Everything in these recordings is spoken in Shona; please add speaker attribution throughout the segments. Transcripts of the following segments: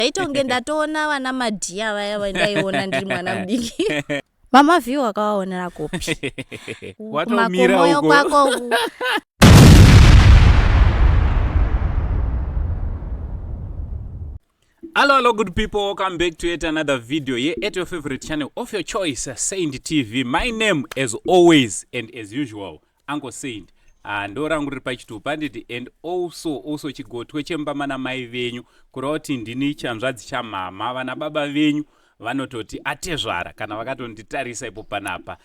Speaker 1: Aitonge ndatoona vana madhiya vaya vandaiona ndiri mwana mudiki. Mama view wakawaonera kupi? Kumakomoyo kwako.
Speaker 2: Hello good people, welcome back to yet another video here at your favorite channel of your choice, Saint TV. My name as always and as usual, Uncle Saint. Ndorangu riri pachitupa nditi and also chigotwe chembamana mai venyu kureva kuti ndini chanzvadzi chamama vana baba venyu vanototi atezvara kana vakatonditarisa ipo panapa.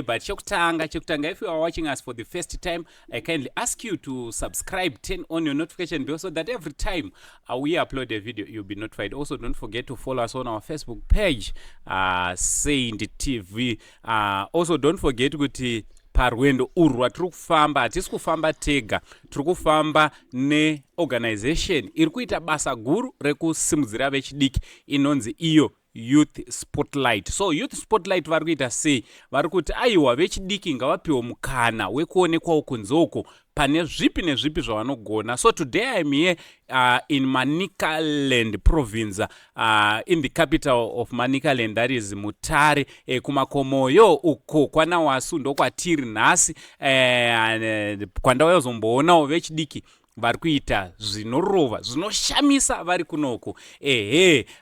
Speaker 2: But chekutanga if you are watching us for the first time, I kindly ask you to subscribe, turn on your notification bell so that every time we upload a video you'll be notified. Also don't forget to follow us on our Facebook page, Saint TV. Also don't forget kuti parwendo urwa tiri kufamba hatisi kufamba tega, tiri kufamba neorganization iri kuita basa guru rekusimudzira vechidiki inonzi iyo Youth Spotlight. So Youth Spotlight vari kuita sei? Vari kuti aiwa vechidiki ngavapiwe mukana wekuonekwawo kunzoko pane zvipi nezvipi zvavanogona. So today I'm here in Manicaland province, in the capital of Manicaland, that is Mutare. Kumakomoyo uko kwanawasu ndokwatiri nhasi, kwandawazomboona vechidiki vari kuita zvinorova zvinoshamisa vari kunoko.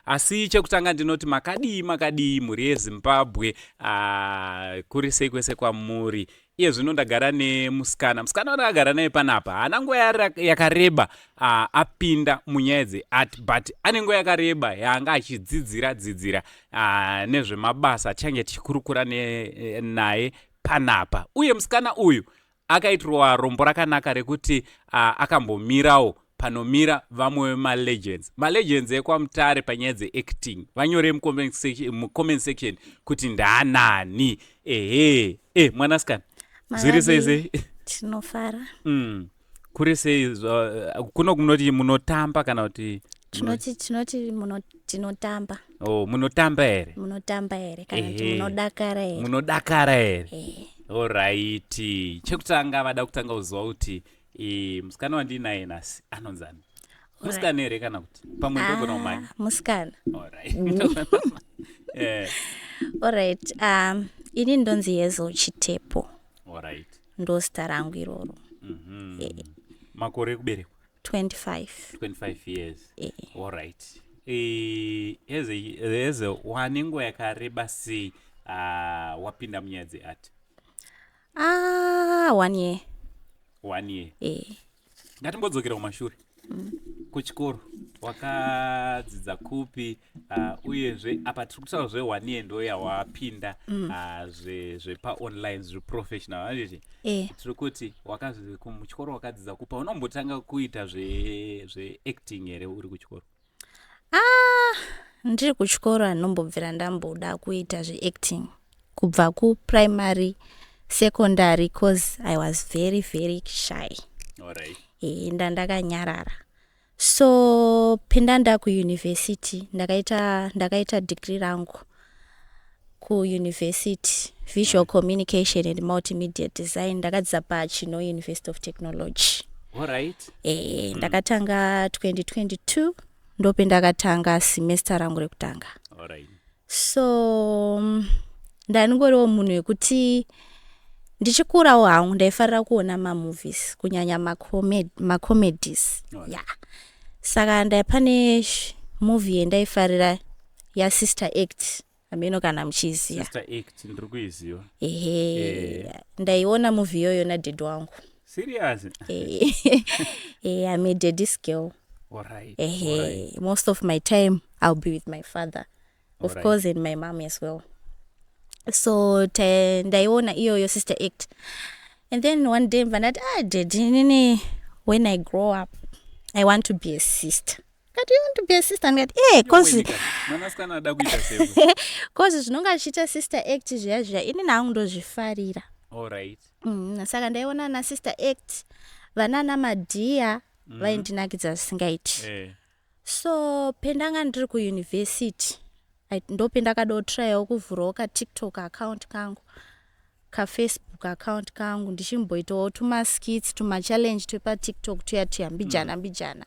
Speaker 2: Asi chekutanga ndinoti makadii muri yeZimbabwe, kuri sei kwese kwamuri. Iye zvino ndagara nemusikana wandakagara naye panapa haana nguva yakareba apinda munyaya dzeart, but ane nguva yakareba yaanga achidzidzira nezvemabasa achange tichikurukura naye panapa. Uye musikana uyu akaitirwa rombo rakanaka rekuti akambomirawo panomira vamwe vemalegends ekwamutare panyaya dzeacting. Vanyore mucomment section kuti ndaanani. Mwanasikana zviri sei?
Speaker 1: Tinofara.
Speaker 2: Kuri sei? Kuno kunoti munotamba kana kuti
Speaker 1: tinoti tinotamba.
Speaker 2: Munotamba here?
Speaker 1: Munotamba here kana kuti munodakara here?
Speaker 2: Munodakara here. Alright. Chekutanga vada kutanga kuziva kuti musikana wandinaye nhasi anonzani? Musikana here kana kuti pamwe ndogona umai?
Speaker 1: Musikana.
Speaker 2: Alright.
Speaker 1: Alright. Ini ndonzi Yezo Chitepo.
Speaker 2: Alright.
Speaker 1: Ndo zita rangu iroro.
Speaker 2: Makore ekuberekwa?
Speaker 1: 25
Speaker 2: years. Alright. Eze wane nguva yakareba sei wapinda munyaya dzeart?
Speaker 1: 1 year.
Speaker 2: 1 year. Ngatimbodzokera kumashure. Kuchikoro wakadzidza kupi? Uyezve apa tiri kutaura zve1 year ndo yawapinda zvepa online zveprofessional handiti? Tiri kuti kuchikoro wakadzidza kupa, unombotanga kuita zveacting here uri kuchikoro?
Speaker 1: Ndiri kuchikoro handinombobvira ndamboda kuita zveacting kubva kuprimary, secondary, cause I was very very shy.
Speaker 2: Alright.
Speaker 1: Ndakanyarara. So pinda kuuniversity ndakaita degree rangu kuuniversity visual communication and multimedia design. Ndakadzidza paChino University of Technology.
Speaker 2: Alright.
Speaker 1: Ndakatanga 2022 ndope ndakatanga semester rangu rekutanga.
Speaker 2: Alright.
Speaker 1: So ndaningoriwo munhu wekuti ndichikurawo hangu ndaifarira kuona mamovies kunyanya macomedies. Saka ndaipane movie yendaifarira yaSister Act, ameno kana muchiziya.
Speaker 2: Sister Act ndiri kuiziva.
Speaker 1: Ndaiona movie yoyo nadhedhi wangu.
Speaker 2: Serious?
Speaker 1: I'm a daddy's girl.
Speaker 2: Alright.
Speaker 1: Most of my time I'll be with my father, of course, and my mom as well. So ndaiona iyoyo Sister Act, and then one day vanati daddy, when I grow up I want to be a sister. But you want to be a sister? And cause
Speaker 2: mwanasikana ada kuita sebo.
Speaker 1: Cause zvinonga achiita Sister Act zviya ini nangu ndozvifarira.
Speaker 2: Alright.
Speaker 1: Saka ndaiona na Sister Act vanana madhiya vaindinakidza zvisingaiti. So pendanga ndiri kuuniversity ndope ndakadotirawo kuvhurawo kaTikTok account kangu, kaFacebook account kangu, ndichimboitawo tumaskits, tumachallenge twepaTikTok tuyambijana.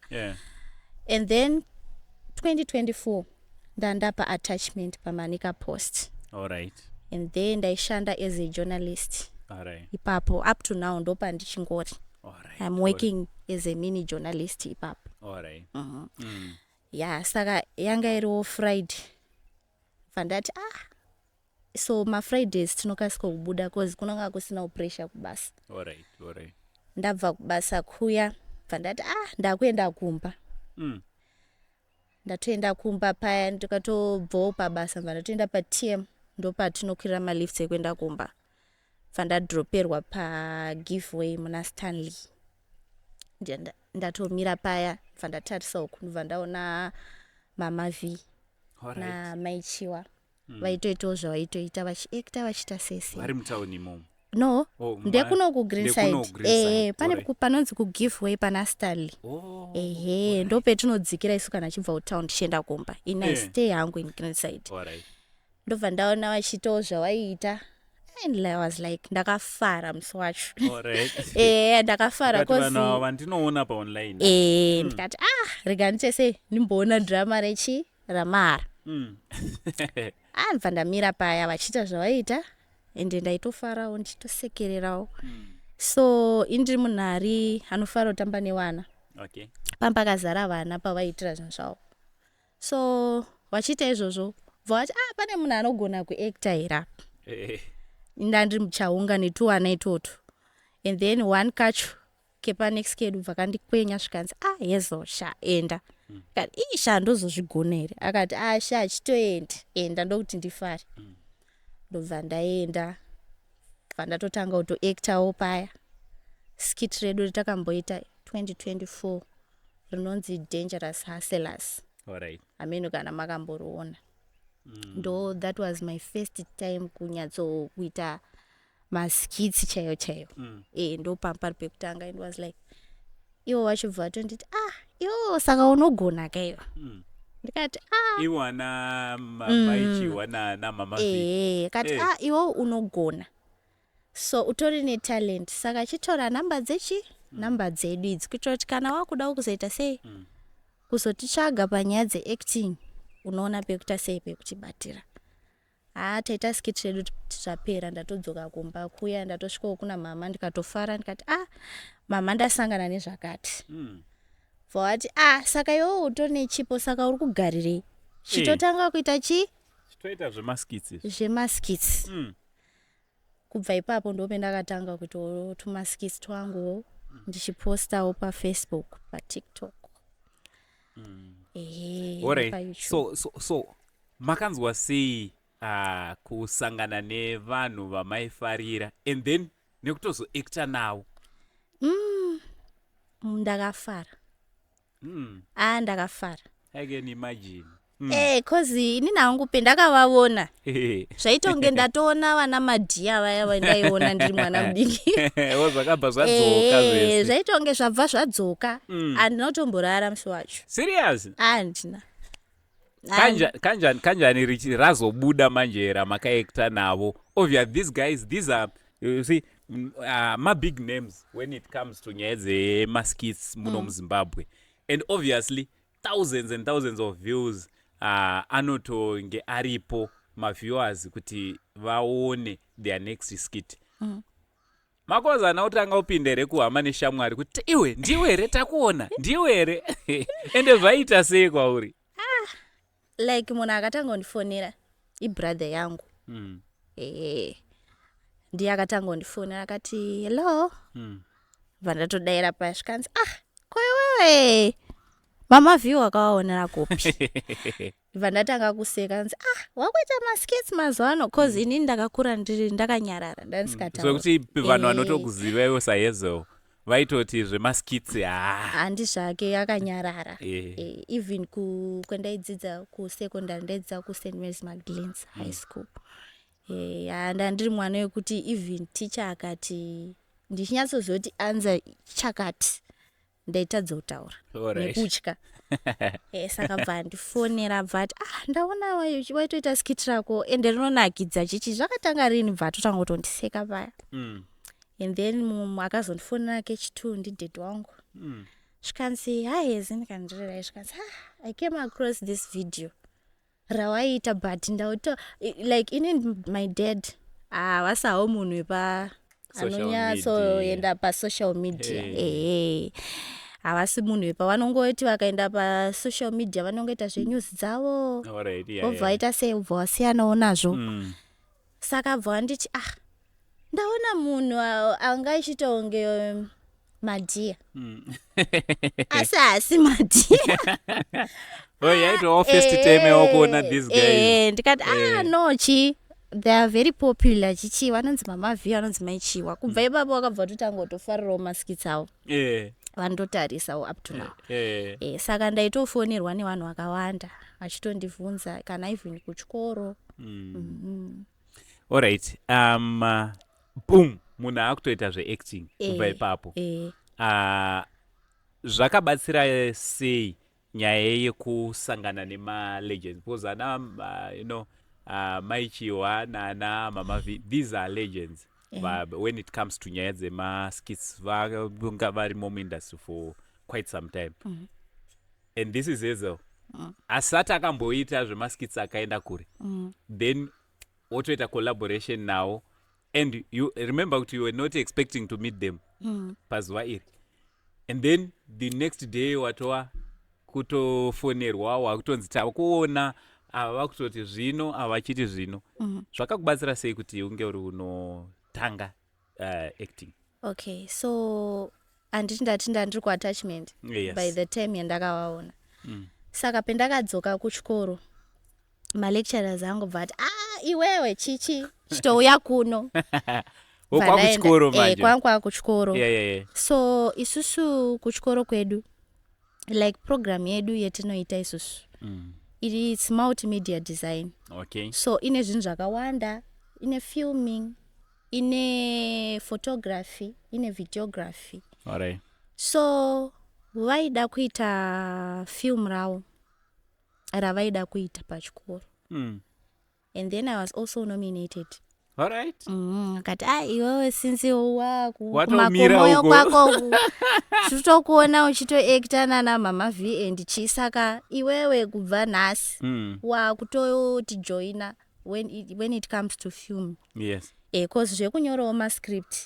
Speaker 1: And then 2024 ndandapa attachment pamanika post.
Speaker 2: Alright.
Speaker 1: And then ndaishanda as a journalist.
Speaker 2: Alright.
Speaker 1: Ipapo up to now ndopa ndichingori.
Speaker 2: Alright.
Speaker 1: I'm working as a mini journalist ipapo.
Speaker 2: Alright.
Speaker 1: Yeah, saka yanga iro Friday. Fandati so ma Fridays tinokasika kubuda cause kunanga kusina pressure kubasa.
Speaker 2: Alright.
Speaker 1: Ndabva kubasa kuya fandati ndakuenda kumba. Ndatoenda kumba paya ndikatobvawo pabasa ndatoenda paTM ndopa tinokwira malifts ekuenda kumba. Fandadroperwa pagiveaway muna Stanley. Ndatomira paya fandatarisa uku ndobva ndaona Mama V na Maichiwa vaitoitawo zvavaitoita vachiekta vachita sese.
Speaker 2: Vari mutauni imomo?
Speaker 1: No, ndekuno kuGreenside. Pane panonzi kugiveaway pana Stanley. Ndopetinodzikira isu kana chibva kutown tichienda kumba. I stay hangu in Greenside. Ndobva ndaona vachiitawo zvavaiita. And I was like, ndakafara musi wacho. Ndakafara
Speaker 2: cause vanhu vandinoona pa online.
Speaker 1: Ndikati rega ndichese ndimboona drama ramara. Ndibva ndamira paya vachiita zvavaiita ende ndaitofarawo ndichitosekererawo. So indiri munhari anofara kutamba newana. Pampakazara vana pavaitira zvinhu zvavo. So vachiita izvozvo vati pane munhu anogona kuacta here. Ndandiri muchaunga netuwana itoto. And then one kacho kepa next kedu vakandikwenya zvikanzi yezo sha enda. Kati sha ndozozvigona here. Akati sha chitoenda enda ndokuti ndifare. Ndobva ndaenda vandatotanga kutoactawo paya. Skit redu ritakamboita 2024 rinonzi Dangerous Hustlers. Ameno kana makamboriona. Though that was my first time kunyatsokuita maskits chaiyo. Ndo pampari pekutanga and was like iwo wachibva tonditi iwo saka unogona kaiwa. Ndikati
Speaker 2: iwana Maichiwa na Mama V.
Speaker 1: Kati iwo unogona. So utori netalent saka chitora namba dzedu idzi kuitira kuti kana wakuda kuzoita sei kuzotitsvaga panyaya dzeacting unoona pekuita sei pekutibatira. Taita skit redu zvapera ndatodzoka kumba kuya ndatosvikawo kuna mama ndikatofara ndikati mama ndasangana nezvakati. Vati saka iwewe utori nechipo saka uri kugarirei chitotanga kuita
Speaker 2: chitoita
Speaker 1: zvemaskits. Kubva ipapo ndope ndakatanga kuitawo tumaskits twanguwo ndichipostawo paFacebook paTikTok.
Speaker 2: Alright. So makanzwa sei kusangana nevanhu vamaifarira and then nekutozoacta nawo?
Speaker 1: Ndakafara. Ndakafara.
Speaker 2: I can imagine.
Speaker 1: Cause inini hangu pendakavaona zvaitonge ndatoona vana madhiya vaya vandaiona ndiri mwana mudiki.
Speaker 2: Zvakabva zvadzoka zvese.
Speaker 1: Zvaitonge zvabva zvadzoka. Andinotomborara musi wacho.
Speaker 2: Serious?
Speaker 1: Handina.
Speaker 2: Kanjani razobuda manje ramakaacta navo? Obviously these are you see my big names when it comes to nyaya dzemaskits muno muZimbabwe. And obviously thousands and thousands of views anotonge aripo maviewers kuti vaone their next skit. Makozana utanga upinde here kuhama neshamwari kuti iwe ndiwe here takuona ndiwe here ende zvaita sei kwauri?
Speaker 1: Like munhu akatanga kundifonera ibrother yangu. Ndiye akatanga kundifonera akati hello. Vandatodaira paya zvikanzi koiwewe Mama V wakawaonera kupi? Vandatanga kuseka nzi wakuita maskits mazuano cause inini ndakakura ndakanyarara ndasikataura.
Speaker 2: So kuti vanhu vanotokuziva iwe sayezo vaitoti zvemaskits
Speaker 1: handi zvake yakanyarara. Even kwendaidzidza kusekondari ndaidzidza kuSt Mary's Magdalene's High School. Ndandiri mwana wekuti even teacher akati ndichinyatsozoti anza chakati ndaitadza kutaura nekutya. Saka bva ndifonera bvati ndaona waitoita skit rako ende rinonakidza chichi zvakatanga rini bva totanga kutondiseka paya. And then akazondifonera kechitu ndidhedhi wangu. Zvikanzi haezi ndikandirera zvikanzi I came across this video rawaiita but ndauto like in my dad vasawo munhu wepa anonyatsoenda pasocial media havasi munhu wepa vanongoti vakaenda pasocial media vanongoita zvenews dzavo vobva vaita sei ubva wasiyanawo nazvo saka bva vanditi ndaona munhu anga ichitonge madhiya asi hasi madhiya
Speaker 2: yaitowo first time yakuona these guys
Speaker 1: ndikati nochi they are very popular chichi vanonzi mamavhi vanonzi maichiwa kubva ipapo vakabva totangotofarirawo maskits avo vandotarisawo up to now saka ndaitofonerwa nevanhu vakawanda vachitondibvunza kana even kuchikoro
Speaker 2: alright boom munhu akutoita zveacting kubva ipapo zvakabatsira sei nyaya yekusangana nemalegends because ana maichiwa nana mamavhi these are legends when it comes to nyaya dzemaskits vanga varimo muindustry for quite some time and this is Hazel asati akamboita zvemaskits akaenda kure then wotoita collaboration nawo and you remember that you were not expecting to meet them pazuva iri and then the next day watova kutofonerwa wakutonzi takuona ava vakutoti zvino avachiti zvino zvakakubatsira sei kuti unge uri unotanga acting?
Speaker 1: Okay, so anditi ndati ndandiri kuattachment by the time yandakavaona saka pendakadzoka kuchikoro malecturers angu bva ati iwewe chichi chitouya kuno kwangu kuchikoro so isusu kuchikoro kwedu like program yedu yetinoita isusu it's multimedia design. So ine zvinhu zvakawanda, ine filming, ine photography, ine videography. So vaida kuita film rao ravaida kuita pachikoro and then I was also nominated. Kati iwewe since kumakomoyo kwako zvitokuona uchitoacta nana mama V and chi saka iwewe kubva nhasi wakutotijoina when it comes to film. Cause zvekunyorawo mascript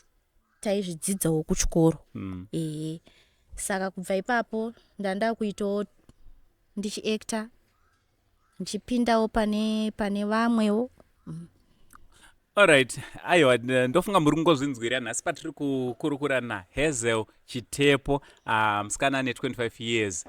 Speaker 1: taizvidzidzawo kuchikoro. Saka kubva ipapo ndanda kuitawo ndichiacta ndichipindawo pane vamwewo.
Speaker 2: Alright, aiwa ndofunga muri kungozvinzwira nhasi patiri kukurukura naHazel Chitepo, musikana ane 25 years,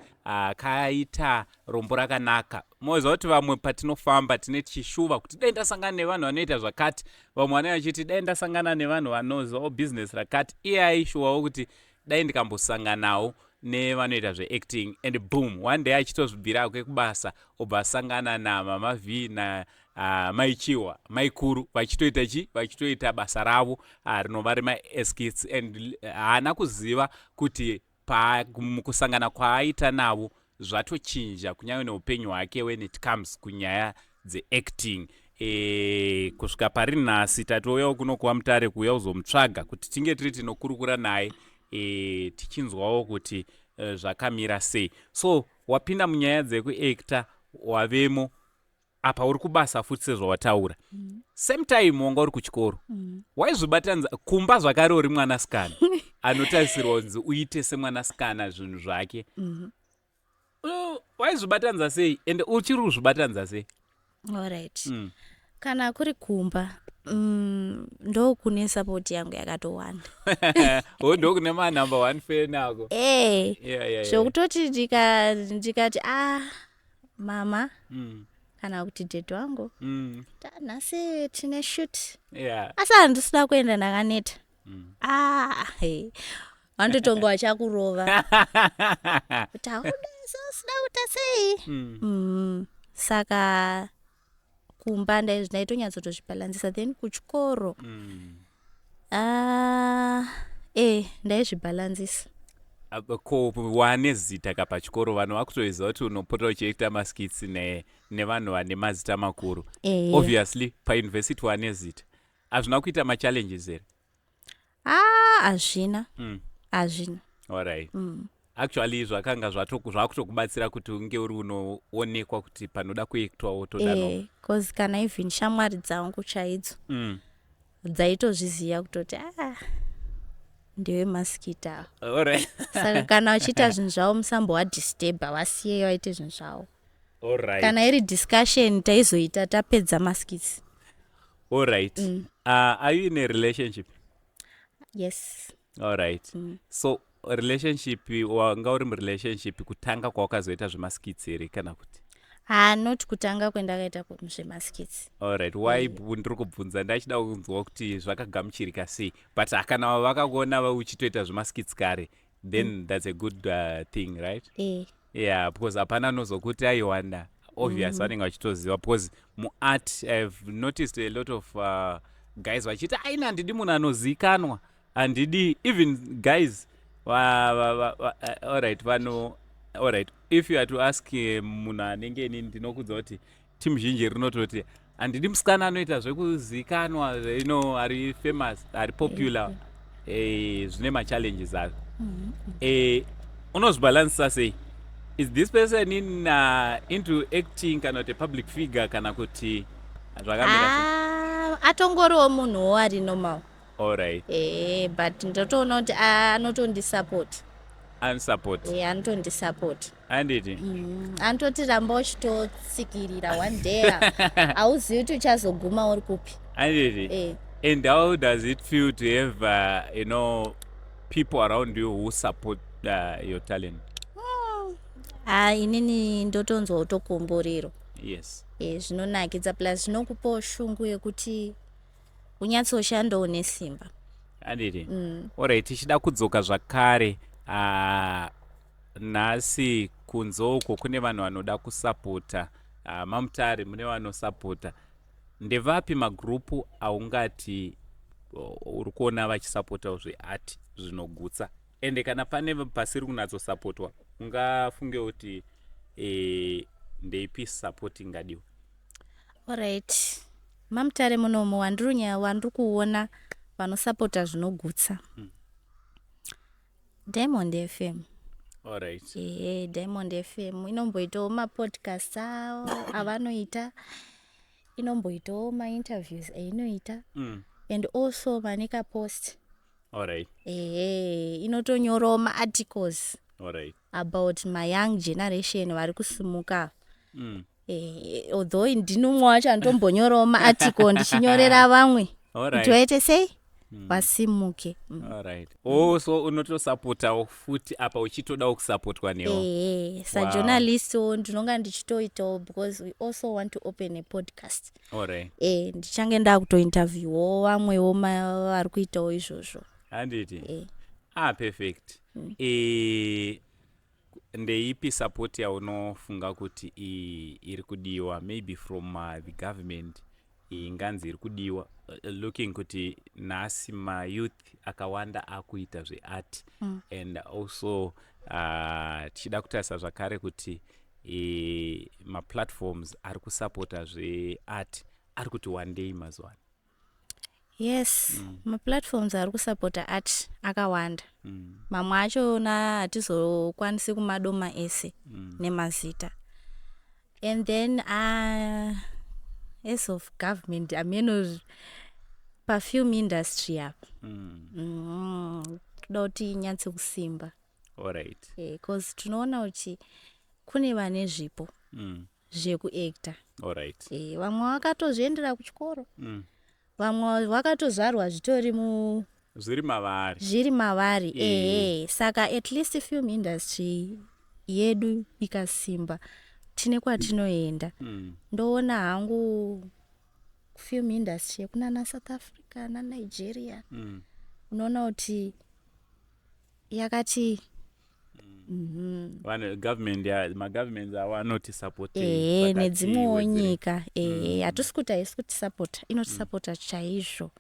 Speaker 2: kaita rombo rakanaka. Moziva kuti vamwe patinofamba tine chishuva kuti dai ndasangana nevanhu vanoita zvakati, vamwe vanenge vachiti dai ndasangana nevanhu vanozivawo business rakati. Iye aishuvawo kuti dai ndikambosanganawo nevanoita zveacting and boom, one day achitozvibvira akwe kubasa obva asangana namama V na maichiwa maikuru vachitoita basa ravo rinova remaskits and haana kuziva kuti kusangana kwaaita navo zvatochinja kunyanya neupenyu hwake when it comes kunyaya dzeacting. Kusvika pari nhasi tatouyawo kuno kuvaMutare kuuya kuzomutsvaga kuti tinge tiri tinokurukura naye tichinzwawo kuti zvakamira sei. So wapinda munyaya dzekuacta wavemo apa uri kubasa futi sezvawataura. Same time wanga uri kuchikoro. Waizvibatanidza kumba zvakare uri mwanasikana anotarisirwa kunzi uite semwanasikana zvinhu zvake. Waizvibatanidza sei ende uchiri kuzvibatanidza sei?
Speaker 1: Alright. Kana kuri kumba ndokune support yangu yakatowanda.
Speaker 2: Ndokune ma number 1 fan ako.
Speaker 1: Zvokutoti ndikati mama kana kuti dad wangu nhasi tine shoot asi handisina kuenda ndakaneta vandotonga vachakurova kuti haudasina kuita sei. Saka kumba ndaitonyatsotoZvibalanzisa then kuchikoro ndaizvibalanzisa.
Speaker 2: Ko wane zita kapachikoro vanhu vakutoziva kuti unopota uchiita maskits nevanhu vane mazita makuru. Obviously pauniversity wane zita hazvina kuita machallenges here?
Speaker 1: Hazvina.
Speaker 2: Alright. actually zvakanga zvakutokubatsira kuti unge uri unoonekwa kuti panoda kuektwa wotodano
Speaker 1: cause kana even shamwari dzangu chaidzo dzaitozviziva kutoti ndewe maskita.
Speaker 2: Alright.
Speaker 1: Saka kana uchiita zvinhu zvavo musambowadisturba, vasiyeyo vaite zvinhu zvavo.
Speaker 2: Alright.
Speaker 1: Kana iri discussion taizoita tapedza maskits.
Speaker 2: Alright. Are you in a relationship?
Speaker 1: Yes.
Speaker 2: Alright. So relationship wanga uri murelationship kutanga kwawakazoita zvemaskits here kana kuti?
Speaker 1: Not kutanga kwendakaita zvemaskits.
Speaker 2: Alright. Why ndiri kubvunza ndachida kunzwa kuti zvakagamuchirika sei, but kana vakakuona uchitoita zvemaskits kare, then that's a good thing, right? Yeah, because hapana nozokuti aiwanda obvious vanenge vachitoziva, because muart I've noticed a lot of guys vachiti aina handidi munhu anozikanwa, handidi even guys alright vano alright, if you are to ask munhu anenge inini ndinokudza kuti timu zhinji rinototi handidi musikana anoita zvekuzikanwa, ari famous, ari popular, zvine machallenges azo. Unozibalansisa sei? Is this person into acting kana kuti public figure kana kuti zvakamira?
Speaker 1: Atongoriwo munhuwo ari normal.
Speaker 2: Alright.
Speaker 1: But ndotoona kuti anotondisupport.
Speaker 2: Unsupport.
Speaker 1: Anotondisupport.
Speaker 2: Handiti?
Speaker 1: Anototi ramba uchitotsikirira one day hauzivi kuti uchazoguma uri kupi.
Speaker 2: Handiti? And how does it feel to have people around you who support your talent?
Speaker 1: Inini ndotonzwa utokomborero.
Speaker 2: Yes.
Speaker 1: Zvinonakidza plus zvinokupawo shungu yekuti unyatsoshandawo nesimba.
Speaker 2: Handiti? Alright, tichida kudzoka zvakare nhasi kunze uko kune vanhu vanoda kusapota, Mamutare mune vanosapota. Ndevapi magrupu aungati uri kuona vachisapota zveart zvinogutsa, ende kana pane pasiri kunyatsosapotwa ungafunge kuti ndeipi support ingadiwa?
Speaker 1: Alright. Mamutare munomu wandiri kuona vanosapota zvinogutsa. Diamond FM.
Speaker 2: Alright.
Speaker 1: Diamond FM inomboitawo mapodcast avanoita, inomboitawo mainterviews ainoita, and also manika post.
Speaker 2: Alright.
Speaker 1: Inotonyorawo maarticles.
Speaker 2: Alright.
Speaker 1: About my young generation vari kusimuka. Although ndinumwe wacho andombonyorawo maarticle ndichinyorera vamwe kuti vaite sei vasimuke.
Speaker 2: Alright. So unotosapotawo futi apa uchitodawo kusapotwa newo?
Speaker 1: Sajournalist ndinonga ndichitoitawo because we also want to open a podcast.
Speaker 2: Alright.
Speaker 1: Ndichange ndakutointerviewo vamwewo vari kuitawo izvozvo.
Speaker 2: Handiti? Perfect. Ndeipi support yaunofunga kuti iri kudiwa, maybe from the government, inganzi iri kudiwa, looking kuti nhasi mayouth akawanda akuita zveart, and also tichida kutarisa zvakare kuti maplatforms ari kusapota zveart ari kuti wandei mazuva ano?
Speaker 1: Yes, maplatforms ari kusapota art akawanda. Mamwe achona hatizokwanisi kumadoma ese nemazita. And then as of government, perfume industry apa. Toda kuti inyatse kusimba.
Speaker 2: Alright.
Speaker 1: Because tunoona kuti kune vane zvipo zvekuacta.
Speaker 2: Alright.
Speaker 1: Vamwe vakatozviendera kuchikoro. Vamwe vakatozvarwa zvitori zviri mavari. Saka at least film industry yedu ikasimba tine kwatinoenda. Ndoona hangu film industry yekuna South Africa na Nigeria, unoona kuti yakati
Speaker 2: magovernment awanoti support
Speaker 1: nedzimwewo nyika. Hatisi kuti haisi kutisapota, inotisapota chaizvo.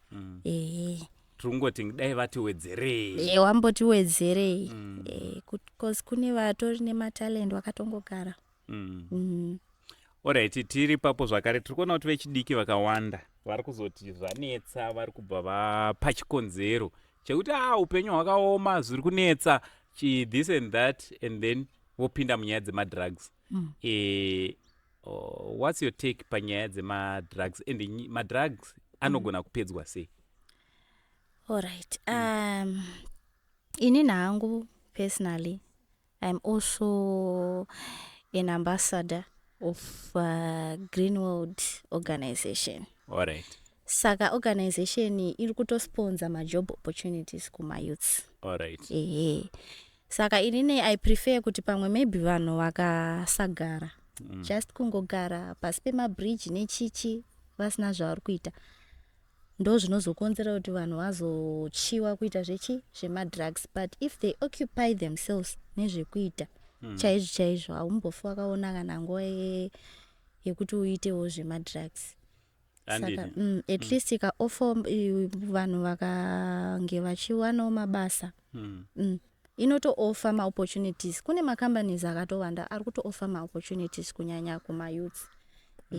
Speaker 2: Turungoti dai vatiwedzerei.
Speaker 1: Wambotiwedzerei. Because kune vatori nematalent vakatongogara.
Speaker 2: Alright, tiri papo zvakare tiri kuona kuti vechidiki vakawanda vari kuzoti zvanetsa, vari kubva pachikonzero chekuti upenyu hwakaoma, zviri kunetsa, this and that, and then wopinda munyaya dzemadrugs. What's your take panyaya dzemadrugs and madrugs anogona kupedzwa sei?
Speaker 1: Alright. Inini hangu personally, I'm also an ambassador of Greenwood organization.
Speaker 2: Alright.
Speaker 1: Saka organization iri kutosponsor majob opportunities kuma-youths.
Speaker 2: Alright.
Speaker 1: Saka inini I prefer kuti pamwe maybe vanhu vakasagara. Just kungogara pasi pemabridge nechichi vasina zvavari kuita. Ndo zvinozokonzera kuti vanhu vazochiwa kuita zvemadrugs, but if they occupy themselves nezvekuita chaizvo haumbofi wakaona kana nguva yekuti uitewo zvemadrugs. Saka at least ikaoffer vanhu vakange vachiwanawo mabasa inotooffer ma-opportunities. Kune ma-companies akatowanda ari kutooffer ma-opportunities kunyanya kuma-youths.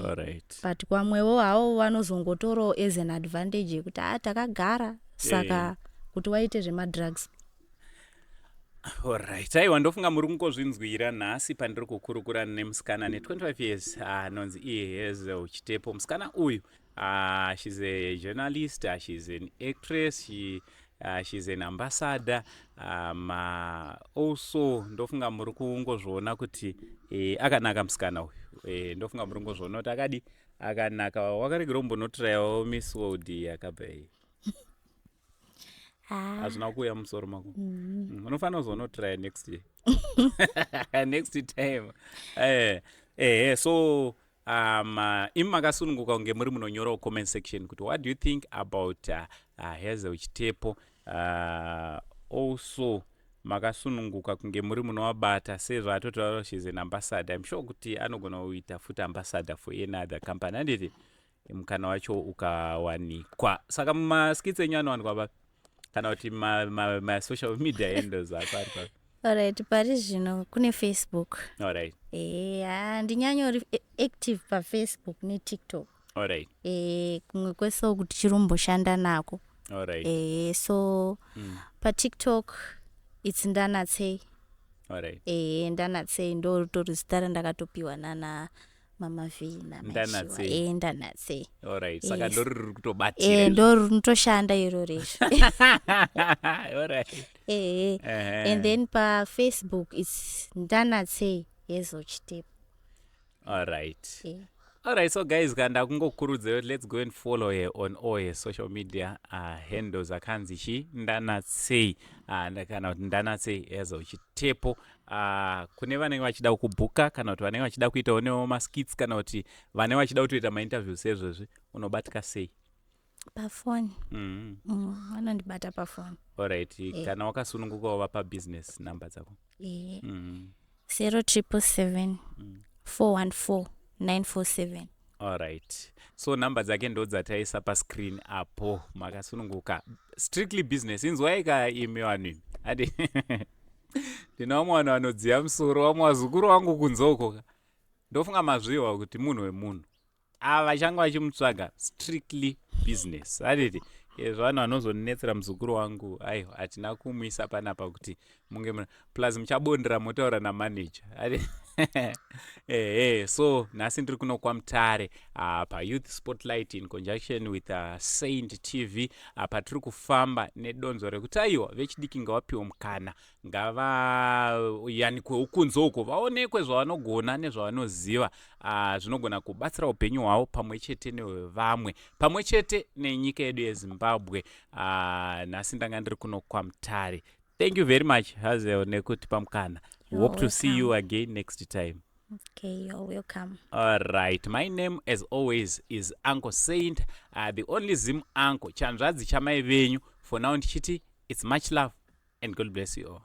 Speaker 2: Alright.
Speaker 1: But kwamwewo havo vanozongotorawo as an advantage yekuti takagara saka kuti waite zvemadrugs.
Speaker 2: Alright. Aiwa, ndofunga muri kungozvinzwira nhasi pandiri kukurukura nemusikana ne25 years anonzi Iyezo Chitepo. Musikana uyu she's a journalist, she's an actress, she's an ambassador. Also ndofunga muri kungozviona kuti akanaka musikana uyu. Ndofunga muri kungozviona kuti akadi akanaka. Wakaregera kumbonotrayawo Miss World yakabva hazvina kuuya musoro mako. Unofanira kuzonotraya next year. Next time. So imi makasununguka kunge muri munonyorawo comment section kuti what do you think about Iyezo Chitepo. Also makasununguka kunge muri munovabata sezvo atotaura she's an ambassador. I'm sure kuti anogona kuita futi ambassador for another company. Handiti mukana wacho ukawanikwa. Saka mumaskits enyu anowanikwa papi? Kana kuti ma-social media handles apari papi?
Speaker 1: Alright, pari zvino kune Facebook.
Speaker 2: Alright.
Speaker 1: Ndinyanyori active paFacebook neTikTok.
Speaker 2: Alright.
Speaker 1: Kumwe kweso kuti chiromboshanda nako.
Speaker 2: Alright.
Speaker 1: So paTikTok it's Ndanatsei.
Speaker 2: Alright.
Speaker 1: Ndanatsei ndo rutori zita randakatopiwa nana Mama V na
Speaker 2: Ndanatsei.
Speaker 1: Ndanatsei.
Speaker 2: Alright. Saka ndo riri kutobatira.
Speaker 1: Ndo rinotoshanda iro resho.
Speaker 2: Alright.
Speaker 1: And then pa Facebook it's Ndanatsei Iyezo Chitepo.
Speaker 2: Alright. Alright, so guys, kanda kungokurudzira, let's go and follow her on all her social media handles akanzi chi Ndanatsei kana kuti Ndanatsei Iyezo Chitepo. Kune vanenge vachida kubhuka kana kuti vanenge vachida kuitawo newo maskits kana kuti vanenge vachida kutoita ma-interview sezvozvi unobatika sei?
Speaker 1: Pafoni. Vanondibata pafoni.
Speaker 2: Alright. Kana wakasunungukawo vapa business number dzako?
Speaker 1: 0777 414 947.
Speaker 2: Alright. So number dzake ndo dzataisa pa screen apo makasununguka. Strictly business. Inzwai imi vanhu. Adi ndina mwana anodziya musoro wamwe wazukuru wangu kunzoko. Ndofunga mazviwa kuti munhu wemunhu. Vachanga vachimutsvaga strictly business. Aditi vanhu vanozonetsera muzukuru wangu aiwa hatina kumuisa panapa kuti munge plus muchabondera motaura namanager. So nhasi ndiri kuno kwaMutare paYouth Spotlight in conjunction with Saint TV patiri kufamba nedonzo rekuti aiwa vechidiki ngavapiwe mukana ngavayanikwe ukunze uko vaonekwe zvavanogona nezvavanoziva zvinogona kubatsira upenyu hwavo pamwe chete nevamwe pamwe chete nenyika yedu yeZimbabwe. Nhasi ndanga ndiri kuno kwaMutare. Thank you very much Hazel nekuti pamukana. Hope to see you again next time.
Speaker 1: Okay, you're welcome.
Speaker 2: Alright, my name as always is Uncle Saint, the only Zim uncle. Chandrazi chamai venyu. For now, Nchiti, it's much love and God bless you all.